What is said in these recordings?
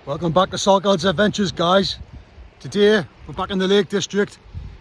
Welcome back to Saltgard's Adventures, guys. Today we're back in the Lake District,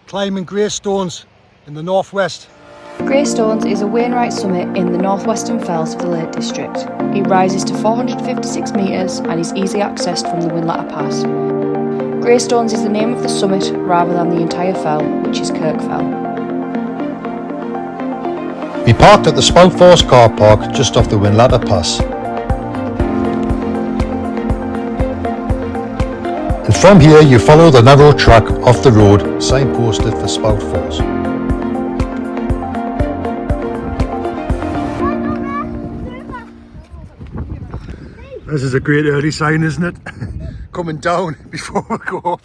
climbing Graystones in the northwest. Graystones is a Wainwright summit in the northwestern fells of the Lake District. It rises to 456 metres and is easily accessed from the Wainwright Pass. Graystones is the name of the summit rather than the entire fell, which is Kirk Fell. We parked at the Spout car park just off the Wainwright Pass. And from here you follow the narrow track off the road signposted for Spout Falls. This is a great early sign, isn't it? Coming down before we go up.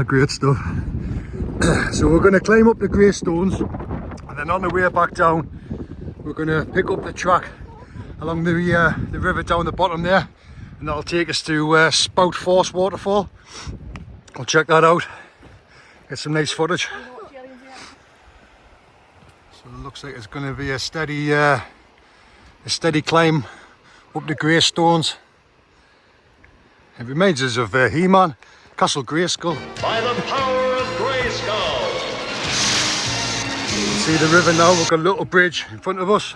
Great stuff. So we're going to climb up the Graystones, and then on the way back down we're going to pick up the track along the river down the bottom there, and that'll take us to Spout Force waterfall. I'll check that out, get some nice footage. So it looks like it's going to be a steady climb up the Graystones. It reminds us of He-Man, Castle Grayskull. By the power of Grayskull! You can see the river now. We've got a little bridge in front of us.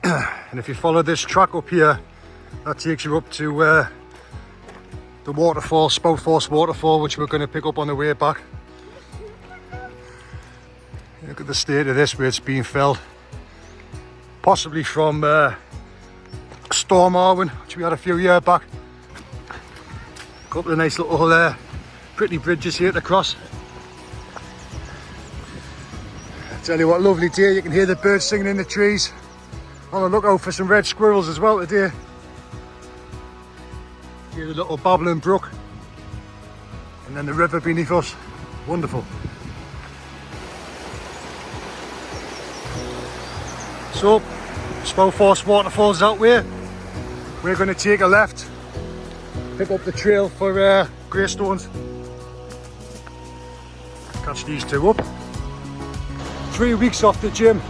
And if you follow this track up here, that takes you up to the waterfall, Spout Force waterfall, which we're going to pick up on the way back. Look at the state of this, where it's being felled. Possibly from Storm Arwen, which we had a few years back. A couple of nice little pretty bridges here to cross. I tell you what, lovely day. You can hear the birds singing in the trees. On the lookout for some red squirrels as well today. Hear the little babbling brook, and then the river beneath us. Wonderful. So, Spout Force waterfall's that way. We're going to take a left, pick up the trail for Graystones. Catch these two up. 3 weeks off the gym,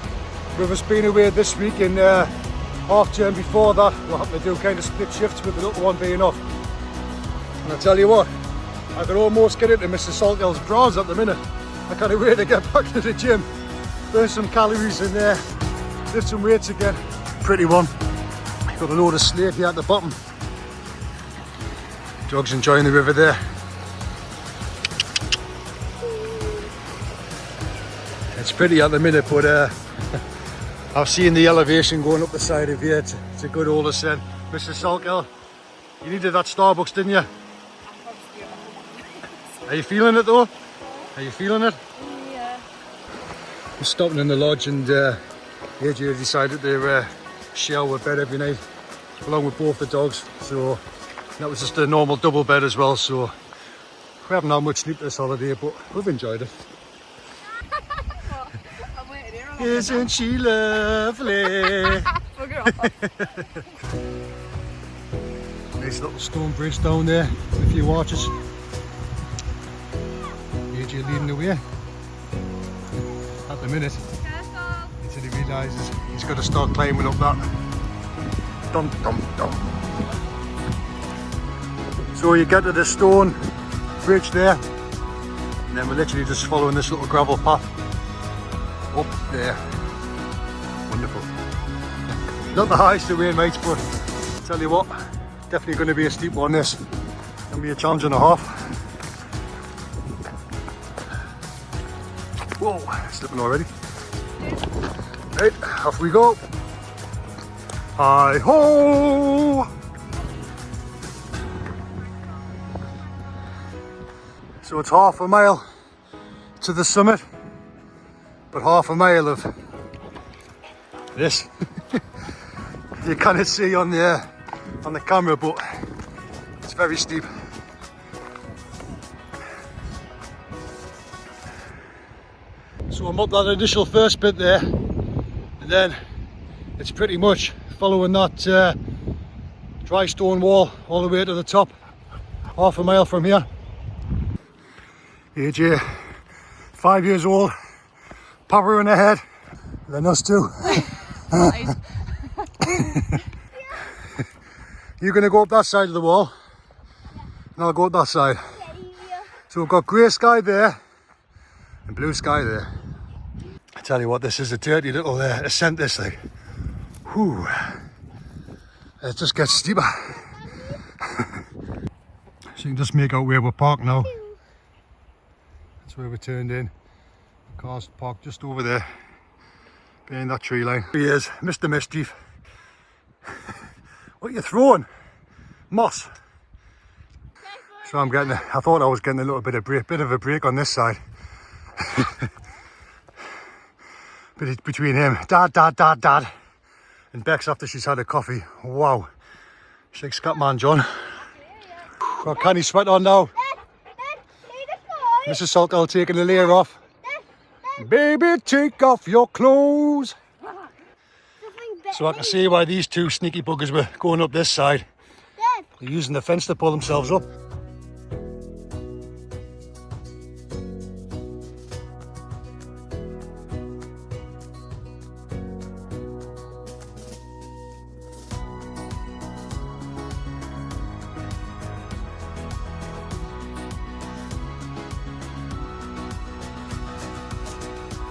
with us being away this week, and half term before that we'll have to do kind of split shifts with the little one being off. And I tell you what, I could almost get into Mr. Saltgard's bras at the minute. I can't wait to get back to the gym, burn some calories in there, lift some weights again. Pretty one. Got a load of slate here at the bottom. Dog's enjoying the river there. It's pretty at the minute, but I've seen the elevation going up the side of here. It's a good old ascent. Mr. Saltgard, you needed that Starbucks, didn't you? Are you feeling it though? Are you feeling it? Yeah. We're stopping in the lodge, and AJ decided to share our bed every night along with both the dogs. So that was just a normal double bed as well. So we haven't had much sleep this holiday, but we've enjoyed it. Isn't she lovely? Nice little stone bridge down there, a few arches. AJ leading the way at the minute until he realises he's got to start climbing up that. Dum dum dum. So you get to the stone bridge there, and then we're literally just following this little gravel path up there. Wonderful. Not the highest of Wainwrights, but I'll tell you what, definitely going to be a steep one. This going to be a challenge and a half. Whoa, slipping already. Right, off we go. Hi ho! So it's half a mile to the summit, but half a mile of this. You can't see on the camera, but it's very steep. So I'm up that initial first bit there, and then it's pretty much following that dry stone wall all the way to the top, half a mile from here. AJ, 5 years old, powering ahead, then us two. You're going to go up that side of the wall, and I'll go up that side. So we've got grey sky there and blue sky there. I tell you what, this is a dirty little ascent, this thing. Whew. It just gets steeper. So you can just make out where we're parked now. That's where we turned in. The car's parked just over there, behind that tree line. Here he is, Mr. Mischief. What are you throwing? Moss. So I'm getting, I thought I was getting a little bit of a break on this side. But it's between him, Dad, and Bex after she's had a coffee. Wow. She's like Scatman John. Got canny sweat on now. Mrs. Saltell taking the layer off. Baby, take off your clothes. So I can see why these two sneaky buggers were going up this side. They're using the fence to pull themselves up.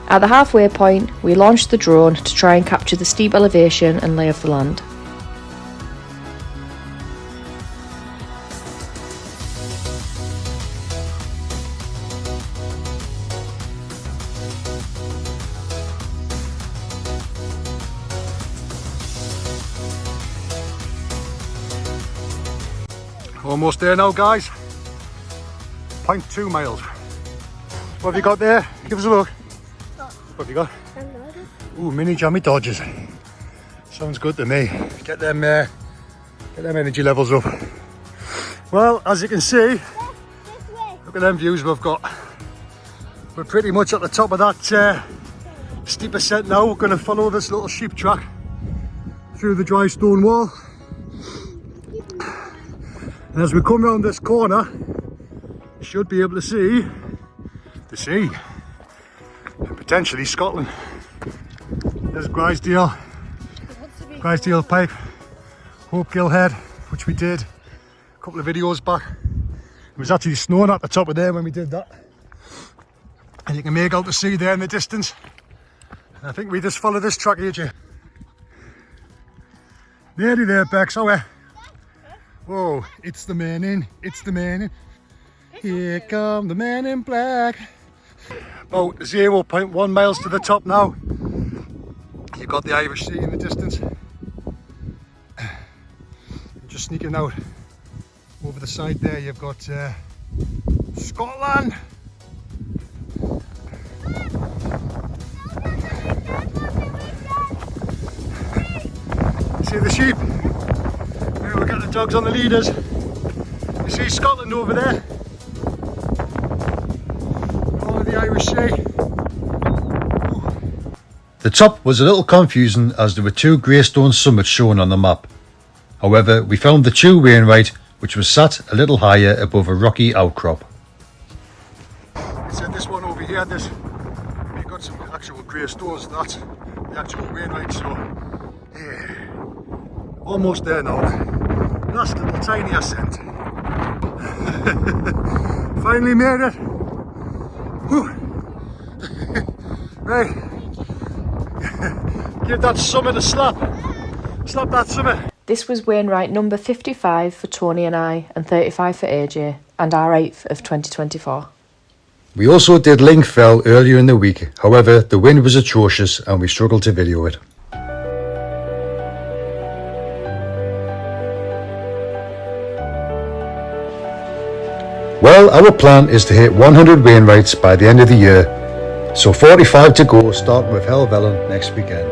At the halfway point, we launched the drone to try and capture the steep elevation and lay of the land. Almost there now, guys. 0.2 miles. What have you got there? Give us a look. What have you got? Ooh, mini jammy dodgers. Sounds good to me. Get them energy levels up. Well, as you can see, look at them views we've got. We're pretty much at the top of that steep ascent now. We're going to follow this little sheep track through the dry stone wall. And as we come around this corner, you should be able to see the sea. And potentially Scotland. There's Grisdale Pipe, Hopegill Head, which we did a couple of videos back. It was actually snowing at the top of there when we did that. And you can make out the sea there in the distance. And I think we just follow this track here, Jay. Nearly there, Bex, oh yeah. Whoa, it's the man in, Here come the men in black. About 0.1 miles to the top now. You've got the Irish Sea in the distance. Just sneaking out over the side there, you've got Scotland. See the sheep? Here we've got the dogs on the leaders. You see Scotland over there? All of the Irish Sea. The top was a little confusing as there were two Greystone summits shown on the map. However, we found the true Wainwright, which was sat a little higher above a rocky outcrop. So this one over here, we've got some actual Greystones. That's the actual Wainwright. So yeah, almost there now. Last little tiny ascent. Finally made it. Whew. Right. Give that summit a slap. Slap that summit. This was Wainwright number 55 for Tony and I, and 35 for AJ, and our 8th of 2024. We also did Link Fell earlier in the week, however the wind was atrocious and we struggled to video it. Well, our plan is to hit 100 Wainwrights by the end of the year, so 45 to go, starting with Helvellyn next weekend.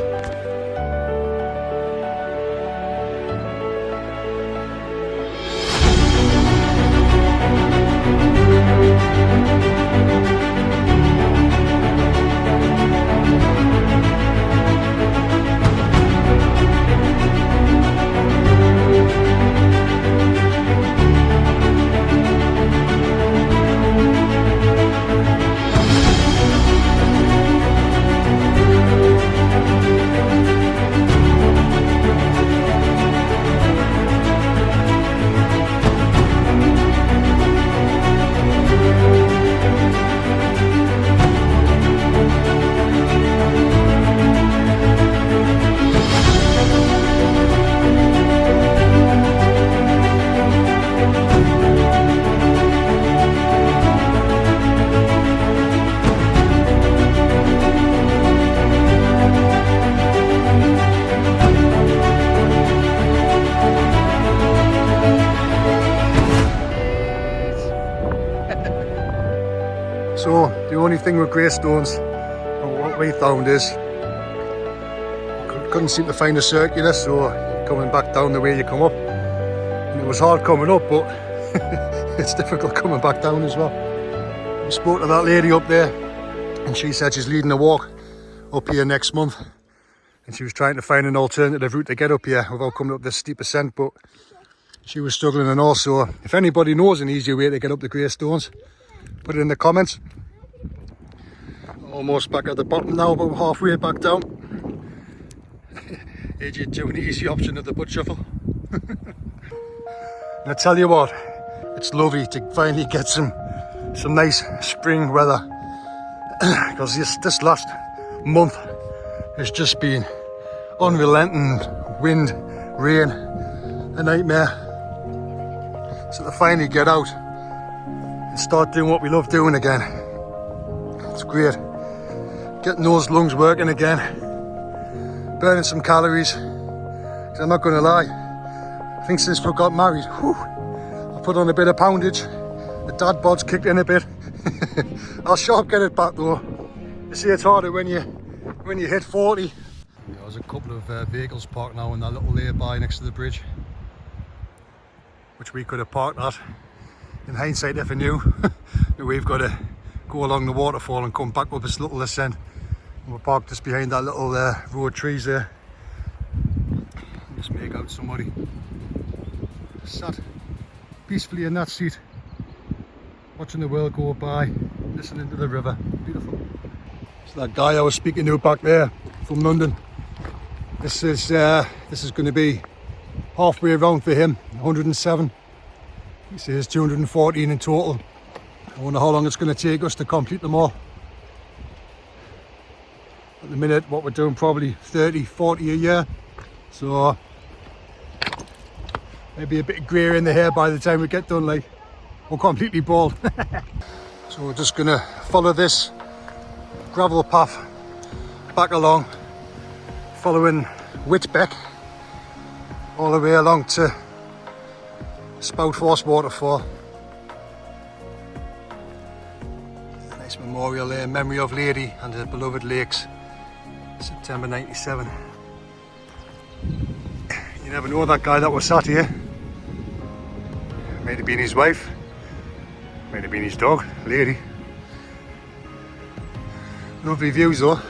So the only thing with Graystones, and what we found is, couldn't seem to find a circular, so coming back down the way you come up. And it was hard coming up, but it's difficult coming back down as well. We spoke to that lady up there, and she said she's leading a walk up here next month. And she was trying to find an alternative route to get up here without coming up this steep ascent, but she was struggling. And also, if anybody knows an easier way to get up the Graystones, put it in the comments. Almost back at the bottom now, about halfway back down. AJ doing the easy option of the butt shuffle. And I tell you what, it's lovely to finally get some nice spring weather, because this last month has just been unrelenting wind, rain, a nightmare. So to finally get out and start doing what we love doing again, it's great. Getting those lungs working again, burning some calories. 'Cause I'm not going to lie, I think since we got married, I put on a bit of poundage. The dad bod's kicked in a bit. I'll sharp get it back though. You see, it's harder when you hit 40. There's a couple of vehicles parked now in that little lay-by next to the bridge, which we could have parked at. In hindsight, if I knew, we've got to go along the waterfall and come back up this little ascent. And we're parked just behind that little row of trees there. Just make out somebody sat peacefully in that seat, watching the world go by, listening to the river. Beautiful. So that guy I was speaking to back there from London, this is going to be halfway around for him, 107. He says 214 in total. I wonder how long it's going to take us to complete them all. At the minute, what we're doing, probably 30, 40 a year. So maybe a bit grey in the hair by the time we get done, like, we're completely bald. So we're just going to follow this gravel path back along, following Whitbeck all the way along to Spout waterfall. A nice memorial there in memory of Lady and her beloved lakes, September 97. You never know, that guy that was sat here might have been his wife, might have been his dog, Lady. Lovely views though.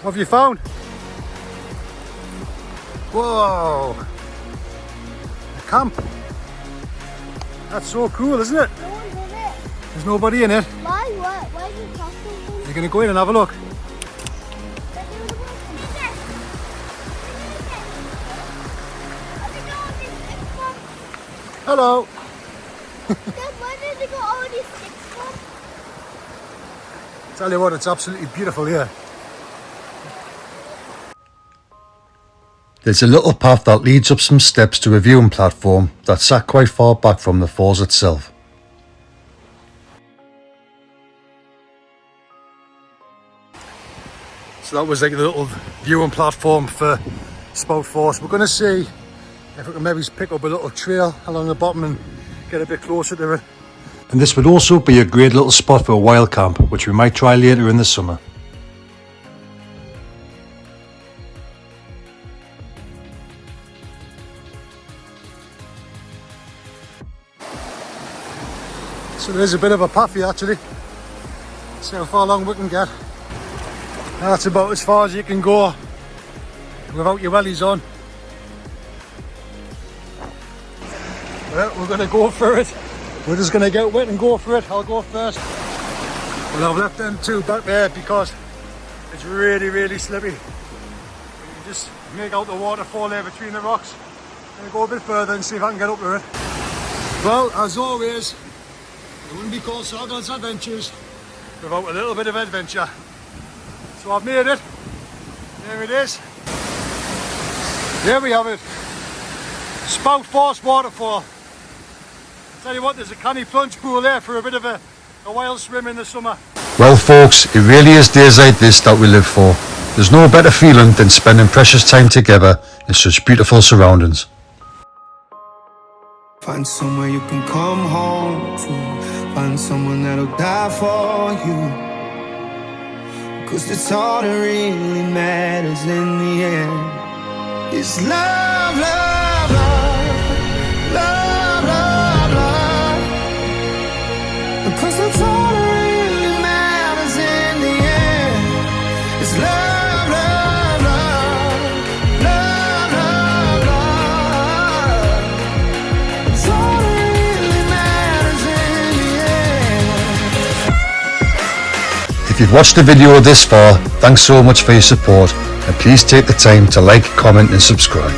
What have you found? Whoa! A camp. That's so cool, isn't it? No one's in it. There's nobody in it. Why? What? Why is it costing? You're gonna go in and have a look. Hello. Then where did they go all these sticks from? Tell you what, it's absolutely beautiful here. There's a little path that leads up some steps to a viewing platform that's sat quite far back from the falls itself. So that was like the little viewing platform for Spout Falls. We're going to see if we can maybe pick up a little trail along the bottom and get a bit closer to it. And this would also be a great little spot for a wild camp, which we might try later in the summer. So there's a bit of a path here actually. See how far along we can get. That's about as far as you can go without your wellies on. Well, we're going to go for it. We're just going to get wet and go for it. I'll go first. Well, I've left them two back there because it's really, really slippy. You can just make out the waterfall there between the rocks. I'm going to go a bit further and see if I can get up to it. Well, as always, it wouldn't be called Sargon's Adventures without a little bit of adventure. So I've made it. There it is. There we have it. Spout Force Waterfall. Tell you what, there's a canny plunge pool there for a bit of a wild swim in the summer. Well folks, it really is days like this that we live for. There's no better feeling than spending precious time together in such beautiful surroundings. Find somewhere you can come home to. Find someone that'll die for you. 'Cause that's all that really matters in the end. It's love, love, love, love, love, love. Because that's all that really matters in the end. It's love, love, love, love, love, love. It's all that really matters in the end. If you've watched the video this far, thanks so much for your support, and please take the time to like, comment and subscribe.